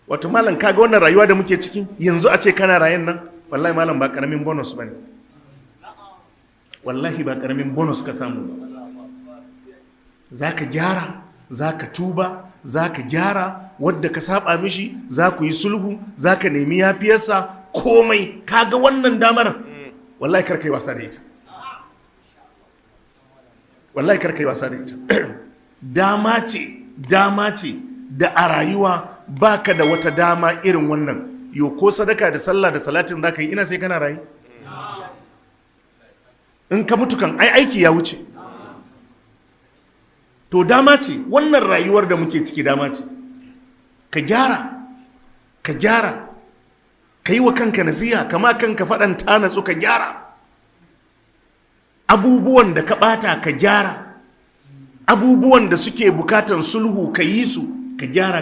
wato malam kaga wannan rayuwa da muke ciki yanzu a ce kana rayen nan wallahi malam ba karamin bonus bane, wallahi ba karamin bonus ka samu. Zaka gyara, zaka tuba, zaka gyara wadda ka saba mishi, za ku yi sulhu, zaka nemi yafiyarsa, komai. Kaga wannan damar wallahi kar kai wasa da ita, wallahi kar kai wasa da ita. dama ce da a rayuwa baka da wata dama irin wannan. Yo ko sadaka da sallah da salatin zaka yi ina sai kana rayi, in ka mutu kan ai aiki ya wuce. To dama ce wannan rayuwar da muke ciki, dama ce ka gyara, ka yi wa kanka nasiha, kama kanka faɗan ta natsu, ka gyara abubuwan da ka ɓata, ka gyara abubuwan da suke bukatan sulhu, ka yi su, ka gyara.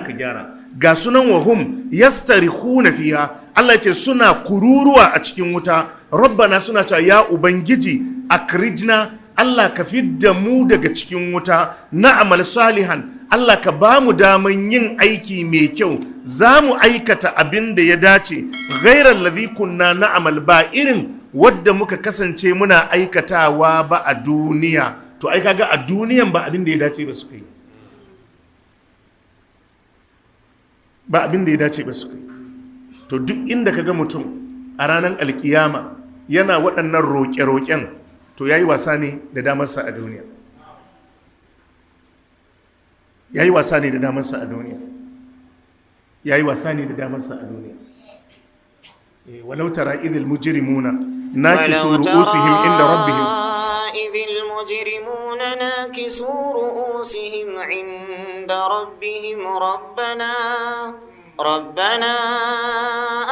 Ga sunan wahum yastarihuna fiha, Allah ce suna kururuwa a cikin wuta. Rabbana suna cewa ya ubangiji akrijna, Allah ka fidda mu daga cikin wuta, na'amal salihan, Allah ka ba mu daman yin aiki mai kyau, za mu aikata abin da ya dace, ghairal ladhi kunna na'amal, ba irin wadda muka kasance muna aikatawa ba a duniya. To ai kaga a duniyan ba abin da ya dace ba su kai, ba abin da ya dace ba su kai. To duk inda kaga mutum a ranar alkiyama yana waɗannan roƙe-roƙen, to yayi wasa ne da damarsa a duniya, yayi wasa ne da damarsa a duniya, yayi wasa ne da damarsa a duniya. Walau tara idhil mujrimuna nakisu ru'usihim inda rabbihim, idhil mujrimuna nakisu ru'usihim inda rabbihim, ربنا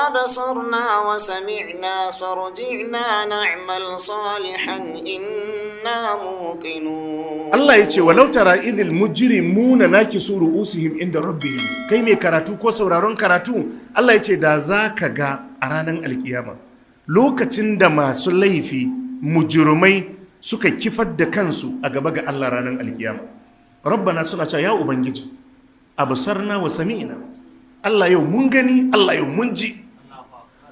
أبصرنا وسمعنا فارجعنا نعمل صالحا إنا موقنون. الله يتي ولو ترى إذ المجرمون ناكسوا رؤوسهم عند ربهم. كي مي كراتو كو سورارون كراتو. الله يتي دا زاكا غا أرانن القيامة لوكacin da masu laifi mujrimai suka kifar da kansu a gaba ga Allah ranar alkiyama. Rabbana suna cewa ya ubangiji absarna wa sami'na, Allah yau mun gani, Allah yau mun ji,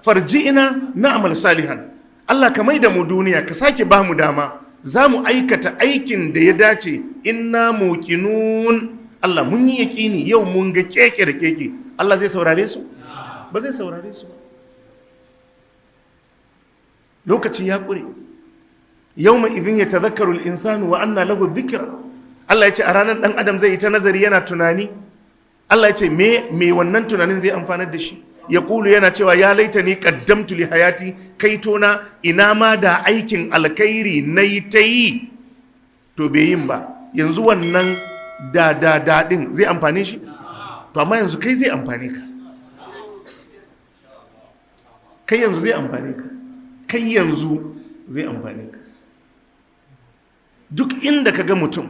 farji'ina na'mal salihan, Allah ka maida mu duniya, ka sake ba mu dama, za mu aikata aikin da ya dace, inna muqinun, Allah mun yi yaƙini yau mun ga keke da keke. Allah zai saurare su? Ba zai saurare su ba. Lokaci ya ƙure, yawma idhin yatadhakkaru al-insanu wa anna lahu dhikra. Allah ya ce a ranar ɗan adam zai yi ta nazari yana tunani. Allah ya ce me wannan tunanin zai amfanar da shi? Ya kulu yana cewa ya laita ni qaddamtu li hayati, kaitona ina ma da aikin alkhairi nayi ta yi, to bai yin ba. Yanzu wannan daɗin zai amfane shi? To amma yanzu kai zai amfane ka, kai yanzu zai amfane ka, kai yanzu zai amfane ka. Duk inda ka ga mutum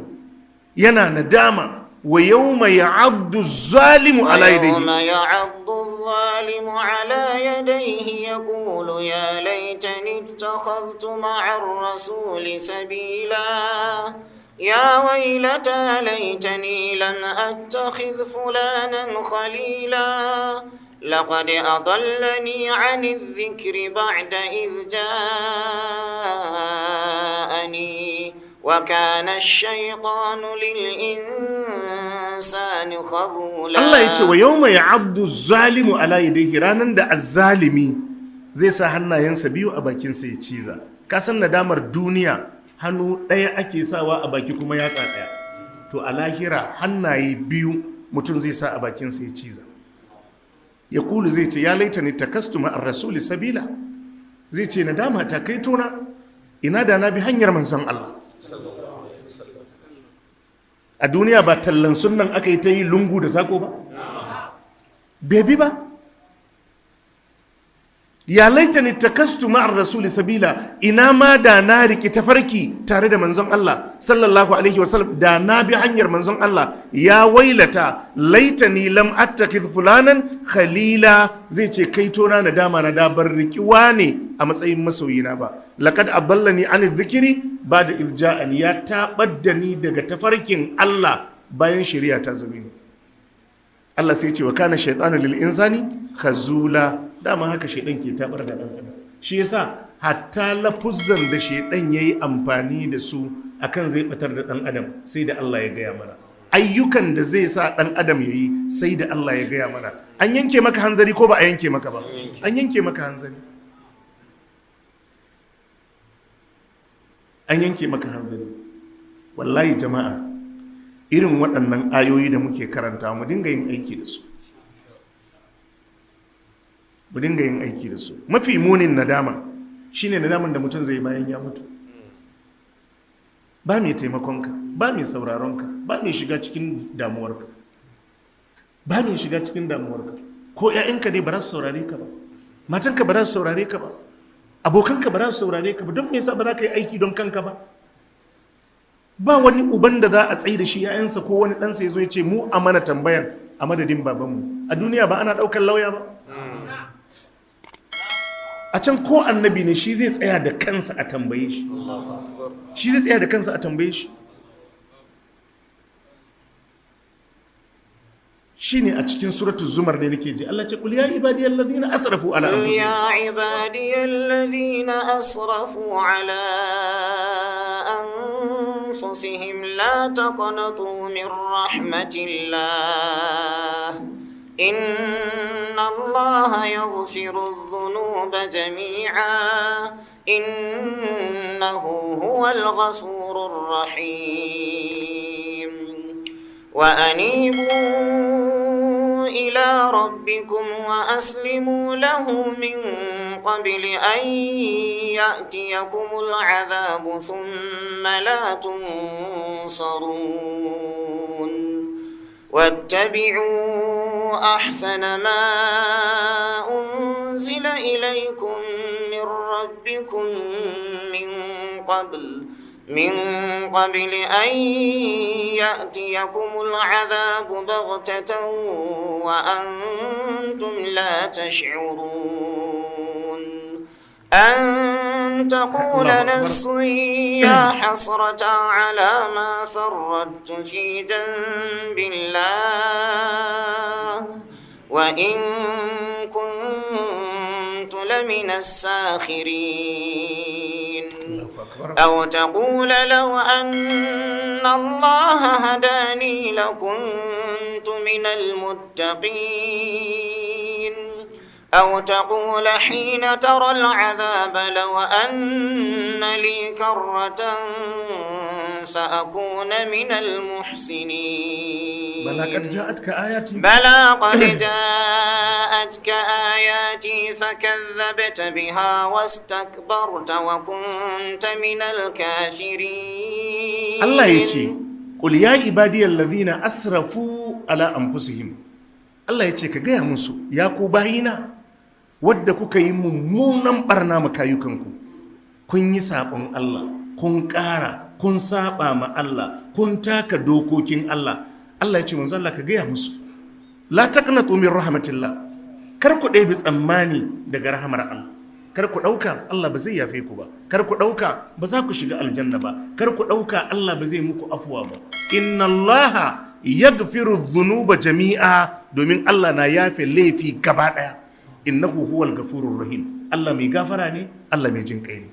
yana nadama, ويوم يعض الظالم على يديه، ويوم يعض الظالم على يديه يقول يا ليتني اتخذت مع الرسول سبيلا يا ويلتى ليتني لم أتخذ فلانا خليلا لقد أضلني عن الذكر بعد إذ جاءني وكان الشيطان للإنسان خذولا. الله يتي ويوم يعض الظالم على يديه، ranan da azzalimi zai sa hannayensa biyu a bakinsa ya ciza. Ka san nadamar duniya hannu ɗaya ake sawa a baki kuma yatsa ɗaya, to a lahira hannaye biyu mutum zai sa a bakinsa ya ciza. Ya kulu zai ce ya laitani takastu ma'ar rasuli sabila, zai ce nadama ta kai tona, ina da na bi hanyar manzon Allah. A duniya ba tallan sunan aka yi ta yi lungu da sako ba? Bebi ba? Ya laitani takastu ma'ar rasuli sabila, ina ma da na riki tafarki tare da manzon Allah sallallahu alaihi wasallam, da na bi hanyar manzon Allah. Ya wailata laitani lam attakidh fulanan khalila, zai ce kai tona nadama na da bar rikiwa ne a matsayin masoyina ba. Laqad adallani an dhikri ba'da idh ja'ani, ya tabar da ni daga tafarkin Allah bayan shari'a ta zo mini. Allah sai ce wa kana shaytanu lil insani khazula, dama haka shaydan ke tabar da dan adam. Shi yasa hatta lafuzzan da shaydan yayi amfani da su akan zai batar da dan adam sai da Allah ya gaya mana. Ayyukan da zai sa dan adam yayi sai da Allah ya gaya mana. An yanke maka hanzari ko ba a yanke maka ba? An yanke maka hanzari. An yanke maka hanzari. Wallahi jama'a, irin waɗannan ayoyi da muke karanta mu dinga yin aiki da su. Mu dinga yin aiki da su. Mafi munin nadama shine nadaman da mutum zai bayan ya mutu. Ba mai taimakonka, ba mai sauraronka, ba mai shiga cikin damuwarka. Ba mai shiga cikin damuwarka. Ko ‘ya'yanka dai ba za su saurare ka ba, matanka ba za su saurare ka ba, abokanka ba za su saurare ka ba, don me yasa ba za ka yi aiki don kanka ba? Ba wani uban da za a tsaye da shi ‘ya'yansa ko wani ɗansa ya zo ya ce mu a mana tambayan a madadin babanmu. A duniya ba ana ɗaukar lauya ba? A can ko annabi ne shi zai tsaya da kansa a tambaye shi. Shi zai tsaya da kansa a tambaye shi. Shi ne a cikin suratul zumar ne nake ji Allah ce kul ya ibadiyal ladina asrafu ala anfusihim ya ibadiyal ladina asrafu ala anfusihim la taqnatu min rahmatillah inna allaha yaghfiru dhunuba jami'a innahu huwal ghafurur rahim wa anibu إلى ربكم وأسلموا له من قبل أن يأتيكم العذاب ثم لا تنصرون واتبعوا أحسن ما أنزل إليكم من ربكم من قبل أن يأتيكم العذاب بغتة وأنتم لا تشعرون أن تقول نفس يا حسرة على ما فرطت في جنب الله وإن كنت لمن الساخرين أو تقول لو أن الله هداني لكنت من المتقين أو تقول حين ترى العذاب لو أن لي كرة فأكون من المحسنين بلى قد جاءتك آياتي فكذبت بها واستكبرت وكنت من الكافرين الله يجي قل يا عبادي الذين أسرفوا على أنفسهم الله يجي كغايا مسو يا كو باينا wadda kuka yi mummunan barna makayukanku kun yi sabon Allah kun ƙara kun saba ma Allah kun taka dokokin Allah Allah ya ce manzo Allah ka gaya musu la taqnatu min rahmatillah kar ku ɗebi tsammani daga rahamar Allah kar ku ɗauka Allah ba zai yafe ku ba kar ku ɗauka ba za ku shiga aljanna ba kar ku ɗauka Allah ba zai muku afuwa ba inna Allah yaghfiru dhunuba jami'a domin Allah na yafe laifi gaba ɗaya innahu huwal ghafurur rahim Allah mai gafara ne Allah mai jin kai ne